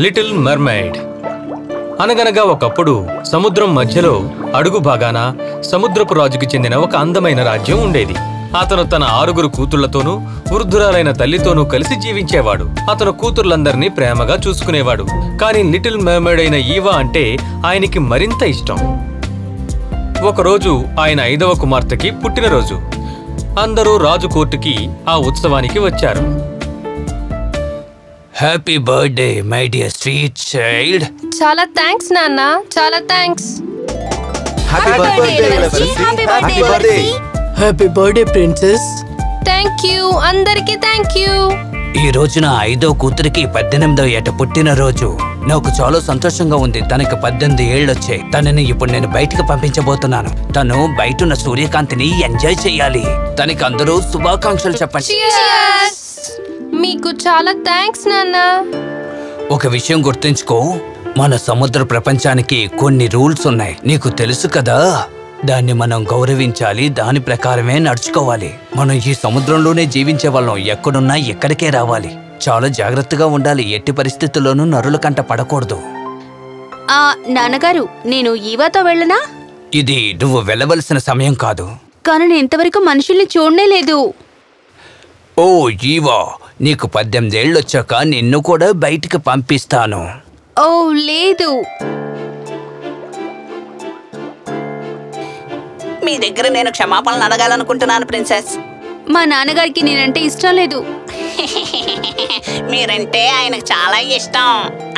Little mermaid. అనగనగా ఒకప్పుడు సముద్రం మధ్యలో అడుగు భాగాన సముద్రపు రాజుకి చెందిన ఒక అందమైన రాజ్యం ఉండేది. అతను తన 6 కూతుళ్లతోనూ వృద్ధురాలైన తల్లితోనూ కలిసి జీవించేవాడు. అతను కూతుర్లందరినీ ప్రేమగా చూసుకునేవాడు. కానీ లిటిల్ మర్మైడ్ అయిన ఈవా అంటే ఆయనకి మరింత ఇష్టం. ఒకరోజు ఆయన 5వ కుమార్తెకి పుట్టినరోజు. అందరూ రాజు కోర్టుకి ఆ ఉత్సవానికి వచ్చారు. Happy birthday my dear sweet child. చాలా థ్యాంక్స్ నాన్న, చాలా thanks. Happy birthday. Happy birthday princess. Thank you, అందరికీ థ్యాంక్ యూ. ఈ రోజున 5వ కూతురికి 18వ ఏట పుట్టినరోజు. నాకు చాలా సంతోషంగా ఉంది. తనకి 18 ఏళ్ళు వచ్చాయి. తనని ఇప్పుడు నేను బయటకు పంపించబోతున్నాను. తను బయటున్న సూర్యకాంతిని ఎంజాయ్ చెయ్యాలి. తనకి అందరూ శుభాకాంక్షలు చెప్పండి. మీకు చాలా థ్యాంక్స్ నాన్న. ఒక విషయం గుర్తుంచుకో, మన సముద్ర ప్రపంచానికి కొన్ని రూల్స్ ఉన్నాయి, నీకు తెలుసు కదా. దాన్ని మనం గౌరవించాలి, దాని ప్రకారమే నడుచుకోవాలి. మనం ఈ సముద్రంలోనే జీవించే వాళ్ళం. ఎక్కడున్నా ఎక్కడికే రావాలి. చాలా జాగ్రత్తగా ఉండాలి. ఎట్టి పరిస్థితుల్లోనూ నరుల కంట పడకూడదు. నాన్నగారు, నేను ఈవాతో వెళ్ళనా? ఇది నువ్వు వెళ్ళవలసిన సమయం కాదు. కానీ నేను ఇంతవరకు మనుషుల్ని చూడనే లేదు. ఓ ఈవా, నీకు 18 ఏళ్ళు వచ్చాక నిన్ను కూడా బయటికి పంపిస్తాను. ఓ లేదు, మీ దగ్గర నేను క్షమాపణలు అడగాలనుకుంటున్నాను ప్రిన్సెస్. మా నాన్నగారికి నేనంటే ఇష్టం లేదు. మీరంటే ఆయనకు చాలా ఇష్టం.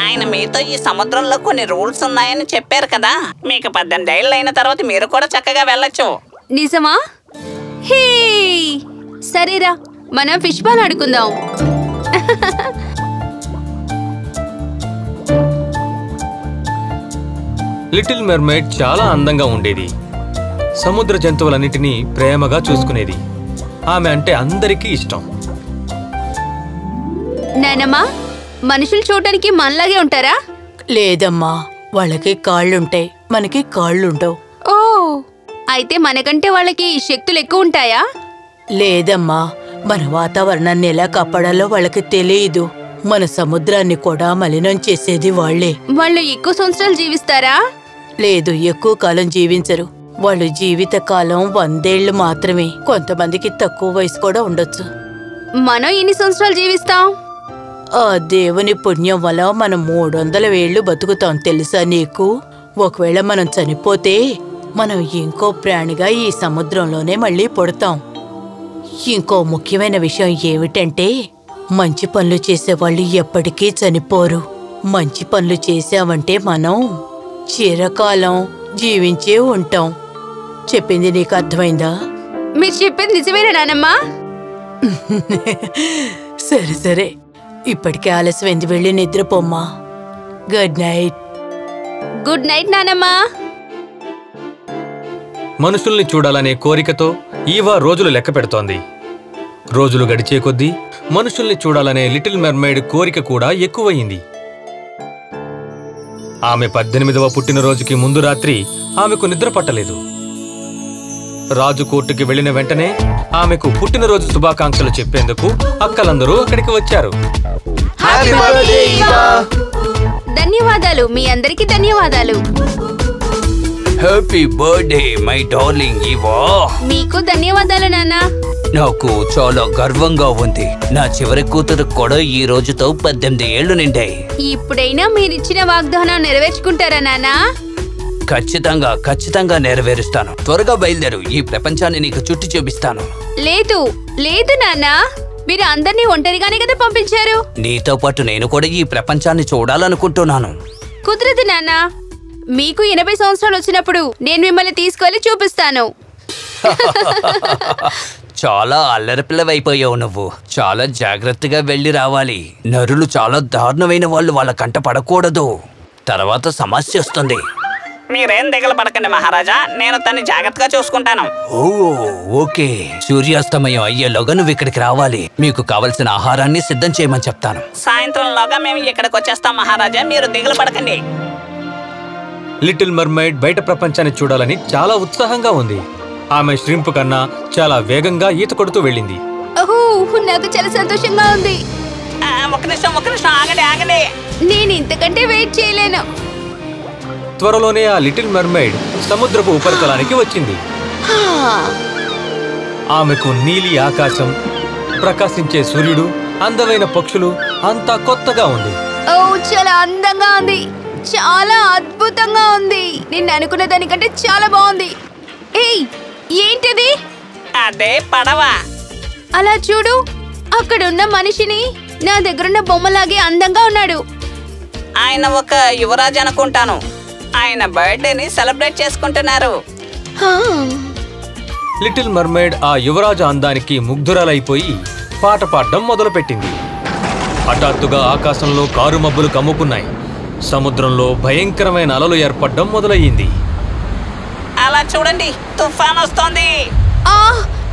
ఆయన మీతో ఈ సముద్రంలో కొన్ని రూల్స్ ఉన్నాయని చెప్పారు కదా. మీకు 18 ఏళ్ళు అయిన తర్వాత మీరు కూడా చక్కగా వెళ్ళొచ్చు. నిజమా? హే, సరేరా, మనం ఫిష్ బాల్ ఆడుకుందాం. లిటిల్ మెర్మైడ్ చాలా అందంగా ఉండేది. సముద్ర జంతువులన్నిటినీ ప్రేమగా చూసుకునేది. ఆమె అంటే అందరికీ ఇష్టం. నానమ్మా, మనుషులు చూడటానికి మనలాగే ఉంటారా? లేదమ్మా, వాళ్ళకి కాళ్ళుంటాయి, మనకి కాళ్ళుండవు. ఓ, అయితే మనకంటే వాళ్ళకి శక్తులు ఎక్కువ ఉంటాయా? లేదమ్మా, మన వాతావరణాన్ని ఎలా కాపాడాలో వాళ్ళకి తెలియదు. మన సముద్రాన్ని కూడా మలినం చేసేది వాళ్లే. వాళ్ళు ఎక్కువ సంవత్సరాలు జీవిస్తారా? లేదు, ఎక్కువ కాలం జీవించరు. వాళ్ళు జీవిత కాలం 100 ఏళ్లు మాత్రమే. కొంతమందికి తక్కువ వయసు కూడా ఉండొచ్చు. మనం ఎన్ని సంవత్సరాలు జీవిస్తాం? ఆ దేవుని పుణ్యం వల్ల మనం 300 ఏళ్లు బతుకుతాం, తెలుసా నీకు? ఒకవేళ మనం చనిపోతే మనం ఇంకో ప్రాణిగా ఈ సముద్రంలోనే మళ్ళీ పుడతాం. ఇంకో ముఖ్యమైన విషయం ఏమిటంటే, మంచి పనులు చేసేవాళ్ళు ఎప్పటికీ చనిపోరు. మంచి పనులు చేసామంటే మనం చిరకాలం జీవించే ఉంటాం. చెప్పింది నీకు అర్థమైందా? మీరు చెప్పేది నిజమేనా నానమ్మా? సరే సరే, ఇప్పటికే ఆలస్యమైంది, వెళ్ళి నిద్రపోమ్మా. Good night. గుడ్ నైట్ నానమ్మా. మనుషుల్ని చూడాలనే కోరికతో ఈవా రోజులు లెక్క పెడుతోంది. రోజులు గడిచే కొద్దీ మనుషుల్ని చూడాలనే లిటిల్ మెర్మైడ్ కోరిక కూడా ఎక్కువయింది. ఆమె 18వ పుట్టినరోజుకి ముందు రాత్రి ఆమెకు నిద్ర పట్టలేదు. రాజు కోర్టుకి వెళ్లిన వెంటనే ఆమెకు పుట్టినరోజు శుభాకాంక్షలు చెప్పేందుకు అక్కలందరూ అక్కడికి వచ్చారు. ధన్యవాదాలు, మీ అందరికీ ధన్యవాదాలు. Happy birthday my darling Eva. మీకు ధన్యవాదాలు నాన్న. నాకు చాలా గర్వంగా ఉంది. నా చివరి కూతురు కూడా ఈ రోజుతో 18 ఏళ్లు నిండాయి. ఇప్పుడైనా మీరిచ్చిన వాగ్దానం నెరవేర్చుకుంటారా నాన్న? ఖచ్చితంగా ఖచ్చితంగా నెరవేరుస్తాను. త్వరగా బయలుదేరు, ఈ ప్రపంచాన్ని నీకు చుట్టి చూపిస్తాను. లేదు లేదు నాన్న, మీరు అందరినీ ఒంటరిగానే కదా పంపించారు. నీతో పాటు నేను కూడా ఈ ప్రపంచాన్ని చూడాలనుకుంటున్నాను. కుదరదు నాన్న, మీకు 80 సంవత్సరాలు వచ్చినప్పుడు నేను మిమ్మల్ని తీసుకెళ్లి చూపిస్తాను. చాలా అల్లరి పిల్లవైపోయావు నువ్వు. చాలా జాగ్రత్తగా వెళ్ళి రావాలి. నరులు చాలా దారుణమైన వాళ్ళు, వాళ్ళ కంట పడకూడదు. తర్వాత సమస్య వస్తుంది. మీరేం దిగులు పడకండి మహారాజా, నేను తన్ని జాగ్రత్తగా చూసుకుంటాను. ఓ ఓకే, సూర్యాస్తమయం అయ్యేలోగా నువ్వు ఇక్కడికి రావాలి. మీకు కావలసిన ఆహారాన్ని సిద్ధం చేయమని చెప్తాను. సాయంత్రంలోగా మేము ఇక్కడికి వచ్చేస్తాం మహారాజా, మీరు దిగులు పడకండి. లిటిల్ మర్మైడ్ బయట ప్రపంచాన్ని చూడాలని చాలా ఉత్సాహంగా ఉంది. ఆమె ష్రింప్ కన్నా చాలా వేగంగా ఈత కొడుతూ వెళ్ళింది. ఓహో, నాకు చాలా సంతోషంగా ఉంది. ఒక నిమిషం ఆగండి. నేను ఇంతకంటే వెయిట్ చేయలేను. త్వరలోనే ఆ లిటిల్ మర్మైడ్ సముద్రపు ఉపరితలానికి వచ్చింది. ఆమెకు నీలి ఆకాశం, ప్రకాశించే సూర్యుడు, అందమైన పక్షులు అంతా కొత్తగా ఉంది. ఓ చాలా అందంగా ఉంది, చాలా అద్భుతంగా ఉంది. నేను అనుకున్న దానికంటే చాలా బాగుంది. ఏయ్ ఏంటిది? అదే పడవ. అలా చూడు, అక్కడున్న మనిషిని నా దగ్గరున్న బొమ్మలాగే అందంగా ఉన్నాడు. ఆయన ఒక యువరాజు అనుకుంటాను. ఆయన బర్త్డేని సెలబ్రేట్ చేసుకుంటున్నారు. లిటిల్ మర్మైడ్ ఆ యువరాజు అందానికి ముగ్ధురాలైపోయి పాట పాడడం మొదలుపెట్టింది. హఠాత్తుగా ఆకాశంలో కారు మబ్బులు కమ్ముకున్నాయి. సముద్రంలో భయంకరమైన అలలు ఏర్పడడం మొదలయ్యింది. అలా చూడండి, తుఫాన్ వస్తోంది.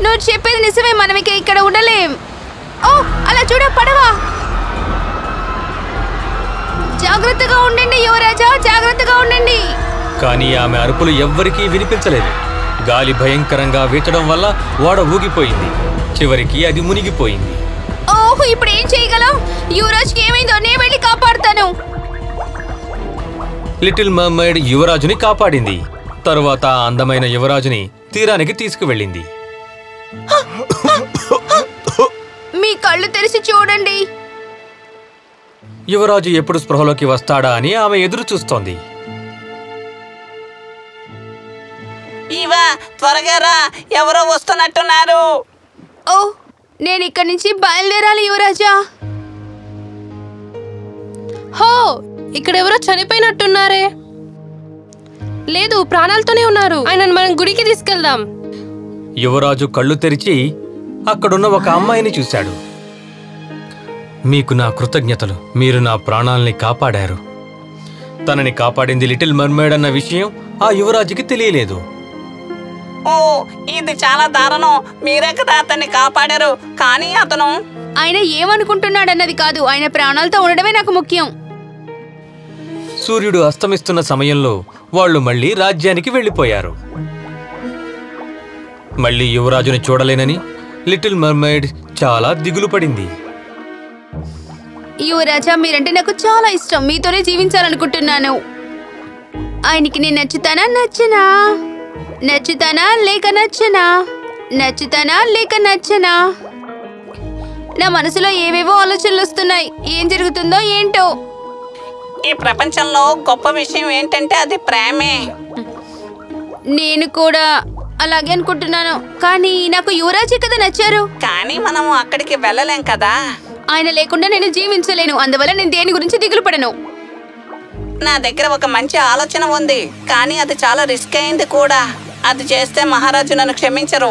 నువ్వు చెప్పేది నిజమే, మనం ఇక ఇక్కడ ఉండలేం. ఓ అలా చూడ పడవ. జాగ్రత్తగా ఉండండి యువరాజా, జాగ్రత్తగా ఉండండి. కానీ ఆమె అరుపులు ఎవ్వరికీ వినిపించలేదు. గాలి భయంకరంగా వీచడం వల్ల ఓడ ఊగిపోయింది. చివరికి అది మునిగిపోయింది. ఓహ్ ఇప్పుడు ఏం చేయగలం? యువరాజుకి ఏమైందో నేను వెళ్ళి కాపాడుతాను. లిటిల్ మర్మైడ్ యువరాజుని కాపాడింది. తరువాత ఆ అందమైన యువరాజుని తీరానికి తీసుకువెళ్ళింది. మీ కళ్ళు తెరిచి చూడండి. యువరాజు ఎప్పుడు స్పృహలోకి వస్తాడా అని ఆమె ఎదురు చూస్తోంది. ఇవా త్వరగా రా, ఎవరో వస్తున్నట్టున్నారు. ఓ నేను ఇక్కడి నుంచి బయలుదేరాలి యువరాజా. హో ఇక్కడెవరో చనిపోయినట్టున్నారే. లేదు, ప్రాణాలతోనే ఉన్నారు. ఆయనను మనం గుడికి తీసుకెళ్దాం. యువరాజు కళ్ళు తెరిచి అక్కడున్న ఒక అమ్మాయిని చూశాడు. మీకు నా కృతజ్ఞతలు, మీరు నా ప్రాణాల్ని కాపాడారు. తనని కాపాడింది లిటిల్ మర్మైడ్ అన్న విషయం ఆ యువరాజుకి తెలియలేదు. ఓ ఇది చాలా దారుణం. మీరే కదా అతన్ని కాపాడారు. కానీ అతను ఆయన ఏమనుకుంటున్నాడన్నది కాదు, ఆయన ప్రాణాలతో ఉండడమే నాకు ముఖ్యం. సూర్యుడు అస్తమిస్తున్న సమయంలో వాళ్ళు మళ్ళీ రాజ్యానికి వెళ్ళిపోయారు. మళ్ళీ యువరాజుని చూడలేనని లిటిల్ మర్మైడ్ చాలా దిగులు పడింది. యువరాజా మీరంటే నాకు చాలా ఇష్టం. మీతోనే జీవించాలనుకుంటున్నాను. ఆయనకి నేను నచ్చుతానా నచ్చనా? నచ్చుతానా లేక నచ్చనా? నచ్చుతానా లేక నచ్చనా? నా మనసులో ఏవేవో ఆలోచనలు వస్తున్నాయి. ఏం జరుగుతుందో ఏంటో. ఈ ప్రపంచంలో గొప్ప విషయం ఏంటంటే అది ప్రేమే. నేను కూడా అలాగే అనుకుంటున్నాను. కానీ నాకు యువరాజే కదా నచ్చారు. కానీ మనము అక్కడికి వెళ్ళలేం కదా. ఆయన లేకుండా నేను జీవించలేను. అందువల్ల నేను దేని గురించి దిగులు పడను. నా దగ్గర ఒక మంచి ఆలోచన ఉంది, కానీ అది చాలా రిస్క్ అయింది కూడా. అది చేస్తే మహారాజు నన్ను క్షమించరు.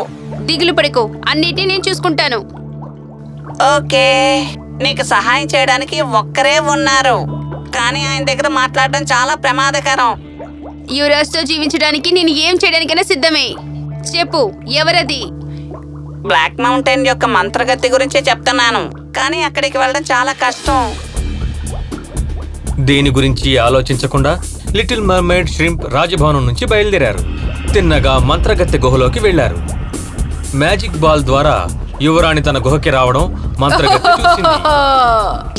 దిగులు పడకు, అన్నిటినీ నేను చూసుకుంటాను. ఓకే, నీకు సహాయం చేయడానికి ఒక్కరే ఉన్నారు, కానీ ఆయన దగ్గర మాట్లాడడం చాలా ప్రమాదకరం. యువరాజ్తో జీవించడానికి నేను ఏం చేయడానికైనా సిద్ధమే. చెప్పు, ఎవరది? బ్లాక్ మౌంటైన్ యొక్క మంత్రగతి గురించే చెప్తున్నాను, కానీ అక్కడికి వెళ్ళడం చాలా కష్టం. దేని గురించి ఆలోచించకుండా లిటిల్ మర్మైడ్ ష్రింప్ రాజభవనం నుంచి బయలుదేరారు. తిన్నగా మంత్రగత్తె గుహలోకి వెళ్లారు. మ్యాజిక్ బాల్ ద్వారా యువరాణి తన గుహకి రావడం మంత్రగత్తె చూసింది.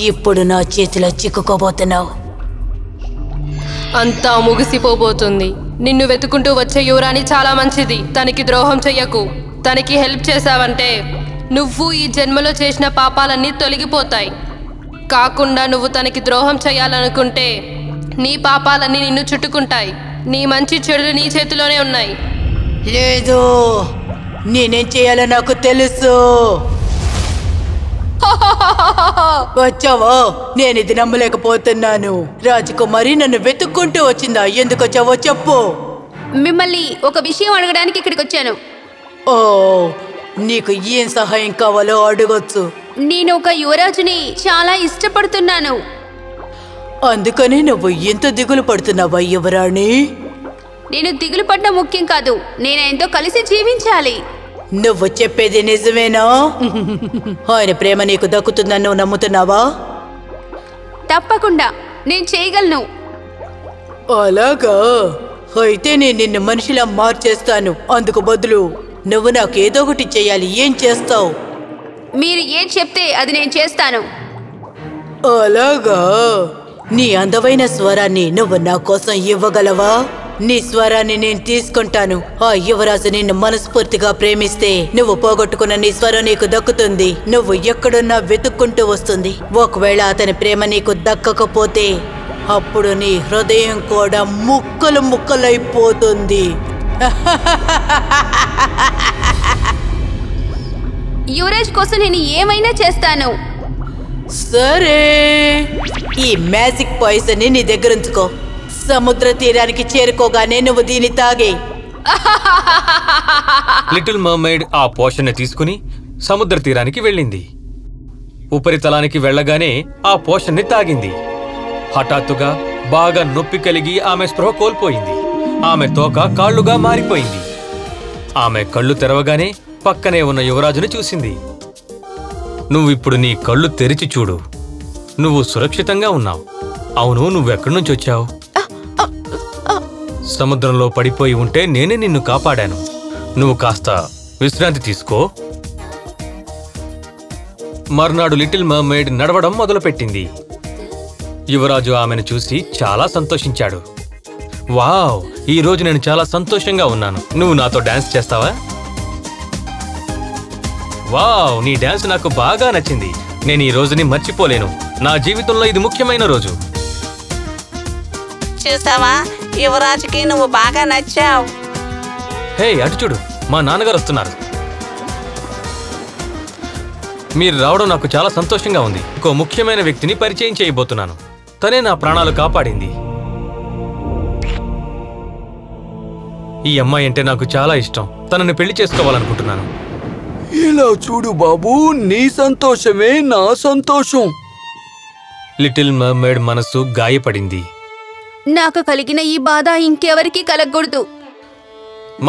ఇప్పుడు నా చేతిలో చిక్కుకోబోతున్నావు. అంతా ముగిసిపోబోతుంది. నిన్ను వెతుకుంటూ వచ్చే యువరాణి చాలా మంచిది. తనకి ద్రోహం చెయ్యకు. తనకి హెల్ప్ చేశావంటే నువ్వు ఈ జన్మలో చేసిన పాపాలన్నీ తొలగిపోతాయి. కాకుండా నువ్వు తనకి ద్రోహం చేయాలనుకుంటే నీ పాపాలన్నీ నిన్ను చుట్టుకుంటాయి. నీ మంచి చెడులు నీ చేతిలోనే ఉన్నాయి. లేదు, నేనేం చేయాలో నాకు తెలుసు. వచ్చావో? నేను ఇది నమ్మలేకపోతున్నాను. రాజకుమారి నన్ను వెతుక్కుంటూ వచ్చిందా? ఎందుకు వచ్చావో చెప్పు. మిమ్మల్ని ఒక విషయం అడగడానికి ఇక్కడికి వచ్చాను. ఓ, నీకు ఏం సహాయం కావాలో అడగొచ్చు. నేను ఒక యువరాజుని చాలా ఇష్టపడుతున్నాను. అందుకని నువ్వు ఎంత దిగులు పడుతున్నావా యువరాణి? నేను దిగులు పడడం ముఖ్యం కాదు, నేను ఆయనతో కలిసి జీవించాలి. నువ్వు చెప్పేది నిజమేనా? ఆయన ప్రేమ నీకు దక్కుతుందని నువ్వు నమ్ముతున్నావా? తప్పకుండా నేను చేయగలను. అలాగా? అయితే నేను నిన్ను మనిషిలా మార్చేస్తాను. అందుకు బదులు నువ్వు నాకు ఏదో ఒకటి చెయ్యాలి. ఏం చేస్తావు? మీరు ఏం చెప్తే అది నేను చేస్తాను. అలాగా? నీ అందమైన స్వరాన్ని నువ్వు నా కోసం ఇవ్వగలవా? నీ స్వరాన్ని నేను తీసుకుంటాను. ఆ యువరాజు నిన్ను మనస్ఫూర్తిగా ప్రేమిస్తే నువ్వు పోగొట్టుకున్న నీ స్వరం నీకు దక్కుతుంది. నువ్వు ఎక్కడున్నా వెతుక్కుంటూ వస్తుంది. ఒకవేళ అతని ప్రేమ నీకు దక్కకపోతే అప్పుడు నీ హృదయం కూడా ముక్కలు ముక్కలైపోతుంది. యువరాజ్ కోసం నేను ఏమైనా చేస్తాను. సరే, ఈ మ్యాజిక్ పాయిజన్ ని నీ దగ్గరుంచుకో. సముద్ర తీరానికి చేరుకోగానే నువ్వు దీన్ని తాగే. లిటిల్ మర్మైడ్ ఆ పోషన్ని తీసుకుని సముద్ర తీరానికి వెళ్ళింది. ఉపరితలానికి వెళ్ళగానే ఆ పోషన్ని తాగింది. హఠాత్తుగా బాగా నొప్పి కలిగి ఆమె స్పృహ కోల్పోయింది. ఆమె తోక కాళ్లుగా మారిపోయింది. ఆమె కళ్ళు తెరవగానే పక్కనే ఉన్న యువరాజుని చూసింది. నువ్విప్పుడు నీ కళ్ళు తెరిచి చూడు. నువ్వు సురక్షితంగా ఉన్నావు. అవును, నువ్వెక్కడి నుంచి వచ్చావు? సముద్రంలో పడిపోయి ఉంటే నేనే నిన్ను కాపాడాను. నువ్వు కాస్త విశ్రాంతి తీసుకో. మర్నాడు లిటిల్ మర్మైడ్ నడవడం మొదలుపెట్టింది. యువరాజు ఆమెను చూసి చాలా సంతోషించాడు. వావ్, ఈ రోజు నేను చాలా సంతోషంగా ఉన్నాను. నువ్వు నాతో డాన్స్ చేస్తావా? వావ్, నీ డాన్స్ నాకు బాగా నచ్చింది. నేను ఈ రోజుని మర్చిపోలేను. నా జీవితంలో ఇది ముఖ్యమైన రోజు. చూసావా, యువరాజుకి నువ్వు బాగా నచ్చావు. హే, అటు చూడు, మా నాన్నగారు వస్తున్నారు. మీరు రావడం నాకు చాలా సంతోషంగా ఉంది. ఇంకో ముఖ్యమైన వ్యక్తిని పరిచయం చేయబోతున్నాను. తనే నా ప్రాణాలు కాపాడింది. ఈ అమ్మాయి అంటే నాకు చాలా ఇష్టం. తనని పెళ్లి చేసుకోవాలనుకుంటున్నాను. ఇలా చూడు బాబు, నీ సంతోషమే నా సంతోషం. లిటిల్ మర్మైడ్ మనసు గాయపడింది. నాకు కలిగిన ఈ బాధ ఇంకెవరికీ కలగకూడదు.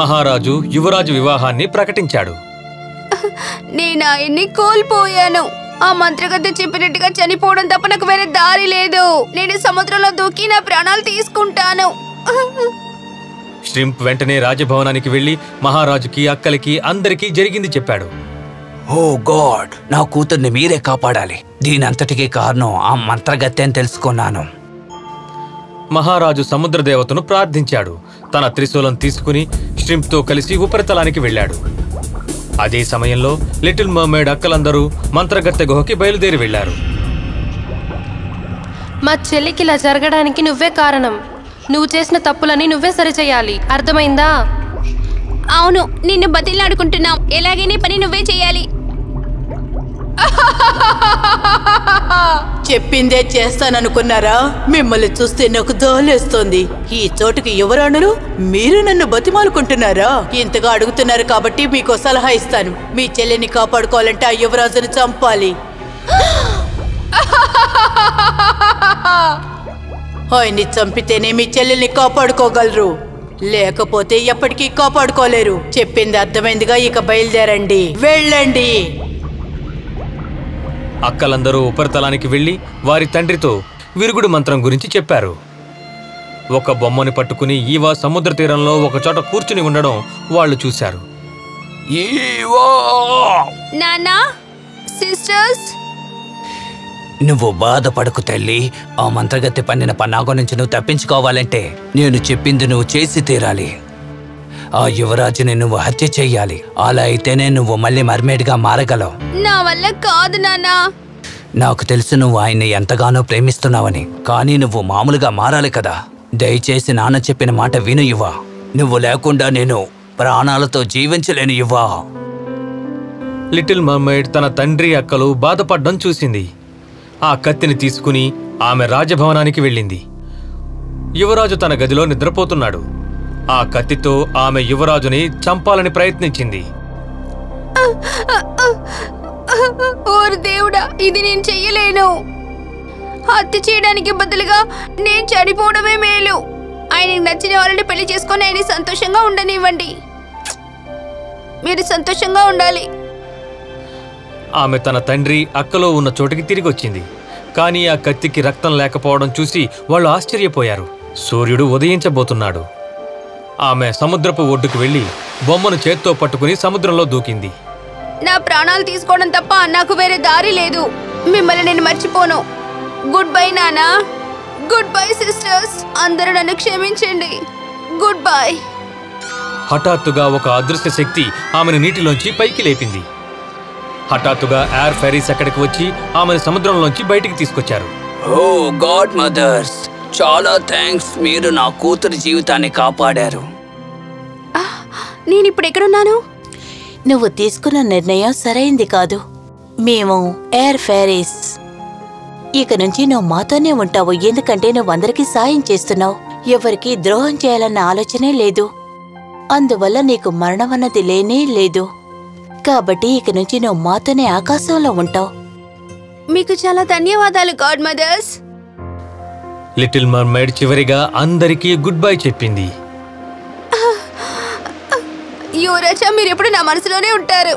మహారాజు యువరాజు వివాహాన్ని ప్రకటించాడు. నేను ఆయన్ని కోల్పోయాను. ఆ మంత్రగత్తె చెప్పినట్టుగా చనిపోవడం తప్ప నాకు వేరే దారి లేదు. నేను సముద్రంలో దూకి నా ప్రాణాలు తీసుకుంటాను. ష్రింప్ వెంటనే రాజభవనానికి వెళ్లి మహారాజుకి, అక్కలకి, అందరికీ జరిగింది చెప్పాడు. ఓ గాడ్, నా కూతుర్ని మీరే కాపాడాలి. దీనంతటికీ కారణం ఆ మంత్రగత్తె అని తెలుసుకున్నాను. మహారాజు సముద్ర దేవతను ప్రార్థించాడు. తన త్రిశూలం తీసుకుని ష్రింప్తో కలిసి ఉపరితలానికి వెళ్ళాడు. అదే సమయంలో లిటిల్ మర్మైడ్ అక్కలందరూ మంత్రగత్తె గుహకి బయలుదేరి వెళ్లారు. మా చెల్లికి ఇలా జరగడానికి నువ్వే కారణం. నువ్వు చేసిన తప్పులని నువ్వే సరిచేయాలి. అర్థమైందా? అవును, నిన్ను బతిలాడుకుంటున్నాం. ఎలాగైనా పని నువ్వే చేయాలి. చెప్పిందే చేస్తాననుకున్నారా? మిమ్మల్ని చూస్తే నాకు దోలేస్తోంది. ఈ చోటుకి యువరాణులు, మీరు నన్ను బతిమాలుకుంటున్నారా? ఇంతగా అడుగుతున్నారు కాబట్టి మీకు సలహా ఇస్తాను. మీ చెల్లిని కాపాడుకోవాలంటే ఆ యువరాజును చంపాలి. ఆయన్ని చంపితేనే మీ చెల్లెల్ని కాపాడుకోగలరు, లేకపోతే ఎప్పటికీ కాపాడుకోలేరు. చెప్పింది అర్థమైందిగా? ఇక బయలుదేరండి, వెళ్ళండి. అక్కలందరూ ఉపరితలానికి వెళ్లి వారి తండ్రితో విరుగుడు మంత్రం గురించి చెప్పారు. ఒక బొమ్మని పట్టుకుని ఈవా సముద్ర తీరంలో ఒకచోట కూర్చుని ఉండడం వాళ్ళు చూశారు. నాన్నా, సిస్టర్స్, నువ్వు బాధపడకు తల్లి. ఆ మంత్రగత్తె పన్నిన పన్నాగం నుంచి నువ్వు తప్పించుకోవాలంటే నేను చెప్పింది నువ్వు చేసి తీరాలి. ఆ యువరాజుని నువ్వు హత్య చెయ్యాలి. అలా అయితేనే నువ్వు మళ్ళీ మర్మేడ్గా మారగలవు. నా వల్ల కాదు నాన్నా. నాకు తెలుసు నువ్వు ఆయన్ని ఎంతగానో ప్రేమిస్తున్నావని. కానీ నువ్వు మామూలుగా మారాలి కదా. దయచేసి నాన్న చెప్పిన మాట విను యువా. నువ్వు లేకుండా నేను ప్రాణాలతో జీవించలేను యువా. లిటిల్ మర్మైడ్ తన తండ్రి, అక్కలు బాధపడ్డం చూసింది. ఆ కత్తిని తీసుకుని ఆమె రాజభవనానికి వెళ్ళింది. యువరాజు తన గదిలో నిద్రపోతున్నాడు. ఆ కత్తితో ఆమె యువరాజుని చంపాలని ప్రయత్నించింది. ఓరి దేవుడా, ఇది నేను చెయ్యలేను. హత్య చేయడానికి బదులుగా నేను చనిపోవడమే మేలు. ఆయనకి నచ్చిన వాళ్ళని పెళ్లి చేసుకొని ఆయన సంతోషంగా ఉండనివ్వండి. మీరు సంతోషంగా ఉండాలి. ఆమె తన తండ్రి, అక్కలో ఉన్న చోటికి తిరిగొచ్చింది. కానీ ఆ కత్తికి రక్తం లేకపోవడం చూసి వాళ్ళు ఆశ్చర్యపోయారు. సూర్యుడు ఉదయించబోతున్నాడు. ఆమె సముద్రపు ఒడ్డుకు వెళ్లి బొమ్మను చేత్తో పట్టుకుని సముద్రంలో దూకింది. నా ప్రాణాలు తీసుకోవడం తప్ప నాకు వేరే దారి లేదు. మిమ్మల్ని నేను మర్చిపోను. గుడ్ బై నానా. గుడ్ బై సిస్టర్స్, అందరూ నన్ను క్షమించండి. Good bye. హఠాత్తుగా ఒక అదృశ్య శక్తి ఆమెను నీటిలోంచి పైకి లేపింది. హఠాత్తుగా ఎయిర్ ఫెరీస్ అక్కడికి వచ్చి ఆమెను సముద్రంలోంచి బయటికి తీసుకొచ్చారు. ఓ గాడ్ మదర్స్, చాలా థ్యాంక్స్, మీరు నా కూతురు జీవితాన్ని కాపాడారు. నేనిప్పుడు ఎక్కడున్నాను? నువ్వు తీసుకున్న నిర్ణయం సరైంది కాదు. మేము ఎయిర్ ఫెరీస్. ఇక నుంచి నువ్వు మాతోనే ఉంటావు, ఎందుకంటే నువ్వు అందరికీ సాయం చేస్తున్నావు. ఎవరికి ద్రోహం చేయాలన్న ఆలోచనే లేదు. అందువల్ల నీకు మరణం అన్నది లేనే లేదు. కాబట్టి ఇక నుంచి నువ్వు మాతోనే ఆకాశంలో ఉంటావు. మీకు చాలా ధన్యవాదాలు గాడ్ మదర్స్. లిటిల్ మర్మైడ్ చివరిగా అందరికీ గుడ్ బై చెప్పింది. యువరాజా, మీరెప్పుడు నా మనసులోనే ఉంటారు.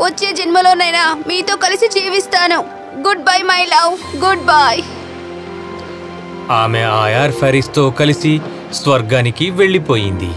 వచ్చే జన్మలోనైనా మీతో కలిసి జీవిస్తాను. Good bye my love, good bye. ఆమె ఆ ఎయిర్ ఫెరీస్తో కలిసి స్వర్గానికి వెళ్ళిపోయింది.